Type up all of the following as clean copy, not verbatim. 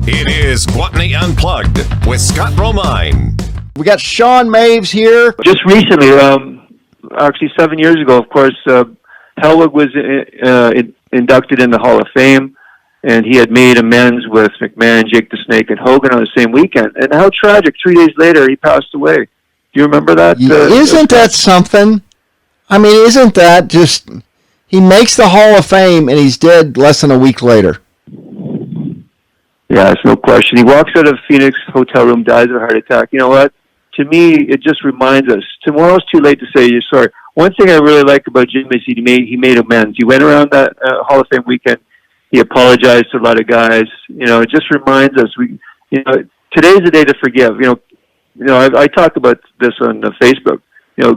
It is Gluttony Unplugged with Scott Romine. We got Shawn Maves here. Just recently, actually 7 years ago, of course, Hellwig was inducted in the Hall of Fame, and he had made amends with McMahon, Jake the Snake, and Hogan on the same weekend. And how tragic, 3 days later, he passed away. Do you remember that? Isn't that something? I mean, isn't that just... He makes the Hall of Fame, and he's dead less than a week later. Yeah, it's no question. He walks out of Phoenix hotel room, dies of a heart attack. You know what? To me, it just reminds us, tomorrow's too late to say you're sorry. One thing I really like about Jim is he made amends. He went around that Hall of Fame weekend. He apologized to a lot of guys. You know, it just reminds us, today's the day to forgive. I talk about this on Facebook.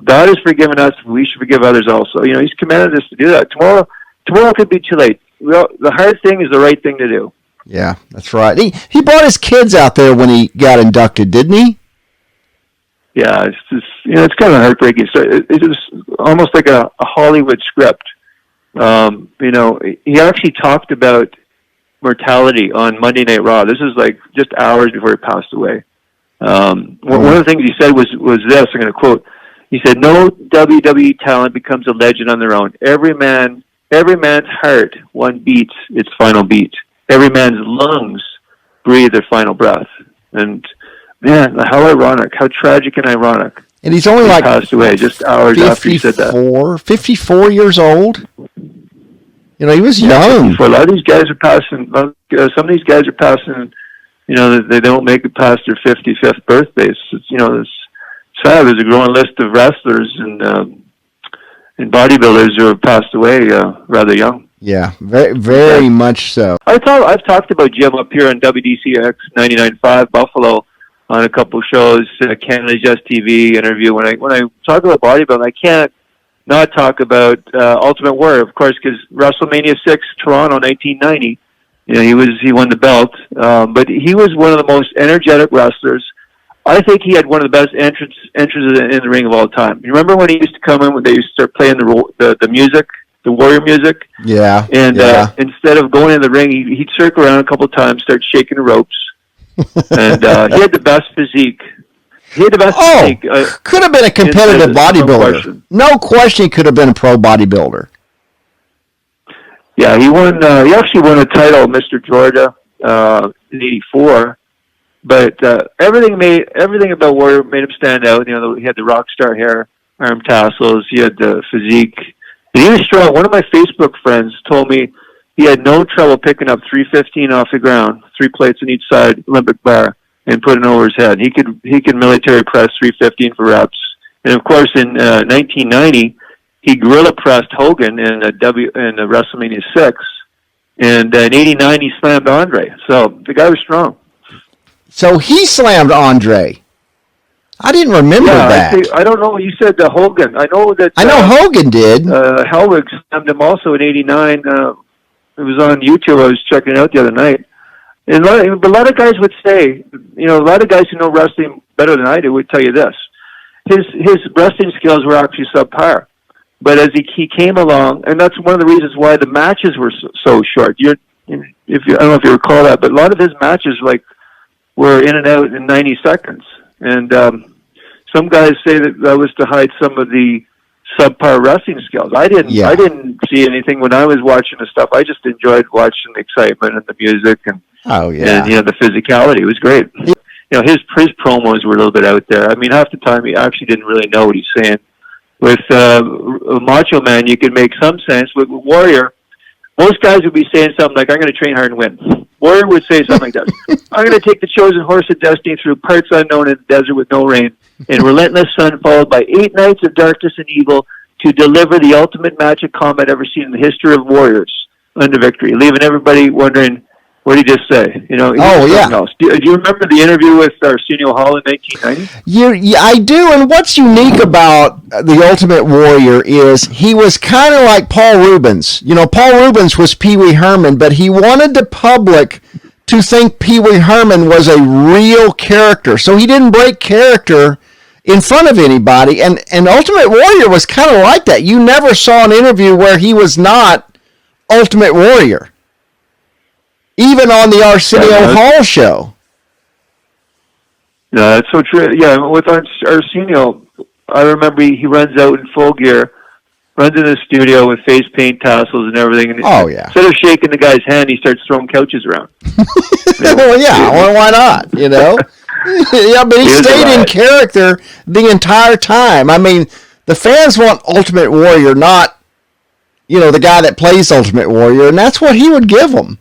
God has forgiven us. We should forgive others also. He's commanded us to do that. Tomorrow could be too late. Well, the hard thing is the right thing to do. Yeah, that's right. He brought his kids out there when he got inducted, didn't he? Yeah, it's just, it's kind of heartbreaking. So it was almost like a Hollywood script. He actually talked about mortality on Monday Night Raw. This is like just hours before he passed away. One of the things he said was this, I'm going to quote. He said, "No WWE talent becomes a legend on their own. Every man's heart, one beats its final beat. Every man's lungs breathe their final breath." And man, how ironic, how tragic and ironic. And he's only he passed away just hours after he said that. 54 years old. He was young. A lot of these guys are passing. Some of these guys are passing. They don't make it past their 55th birthdays. It's sad. There's a growing list of wrestlers and bodybuilders who have passed away rather young. Yeah, very much so. I've talked about Jim up here on WDCX 99.5 Buffalo on a couple shows, Canada Just TV interview. When I talk about bodybuilding, I can't not talk about Ultimate Warrior, of course, because WrestleMania 6 Toronto 1990. He won the belt, but he was one of the most energetic wrestlers. I think he had one of the best entrances in the ring of all time. You remember when he used to come in when they used to start playing the music, the Warrior music? Yeah. And instead of going in the ring, he'd circle around a couple of times, start shaking the ropes. And he had the best physique. Physique. Could have been a competitive bodybuilder. No question he could have been a pro bodybuilder. Yeah, he won. He actually won a title, Mr. Georgia, in '84. But everything about Warrior made him stand out. He had the rock star hair, arm tassels. He had the physique. And he was strong. One of my Facebook friends told me he had no trouble picking up 315 off the ground, 3 plates on each side, Olympic bar, and putting it over his head. He could military press 315 for reps. And of course, in 1990, he gorilla pressed Hogan in WrestleMania 6. And in '89, he slammed Andre. So the guy was strong. So he slammed Andre. I didn't remember that. I don't know. You said Hogan. I know Hogan did. Hellwig slammed him also in '89. It was on YouTube. I was checking it out the other night. And a lot of guys would say, a lot of guys who know wrestling better than I do would tell you this. His wrestling skills were actually subpar. But as he came along, and that's one of the reasons why the matches were so short. I don't know if you recall that, but a lot of his matches were in and out in 90 seconds. And some guys say that was to hide some of the subpar wrestling skills. I didn't see anything when I was watching the stuff. I just enjoyed watching the excitement and the music and the physicality. It was great. His promos were a little bit out there. I mean, half the time he actually didn't really know what he's saying. With Macho Man, you could make some sense. With Warrior, most guys would be saying something like, "I'm going to train hard and win." Warrior would say something like this. "I'm going to take the chosen horse of destiny through parts unknown in the desert with no rain, and relentless sun followed by 8 nights of darkness and evil to deliver the ultimate match of combat ever seen in the history of warriors under victory," leaving everybody wondering, what did he just say? Else. Do you remember the interview with Arsenio Hall in 1990? Yeah, I do. And what's unique about the Ultimate Warrior is he was kind of like Paul Rubens. Paul Rubens was Pee Wee Herman, but he wanted the public to think Pee Wee Herman was a real character. So he didn't break character in front of anybody. And Ultimate Warrior was kind of like that. You never saw an interview where he was not Ultimate Warrior. even on the Arsenio Hall show. Yeah, that's so true. Yeah, with Arsenio, I remember he runs out in full gear, runs in the studio with face paint tassels and everything. And instead of shaking the guy's hand, he starts throwing couches around. Well, yeah, well, why not? Yeah, but he stayed in character the entire time. I mean, the fans want Ultimate Warrior, not, the guy that plays Ultimate Warrior, and that's what he would give them.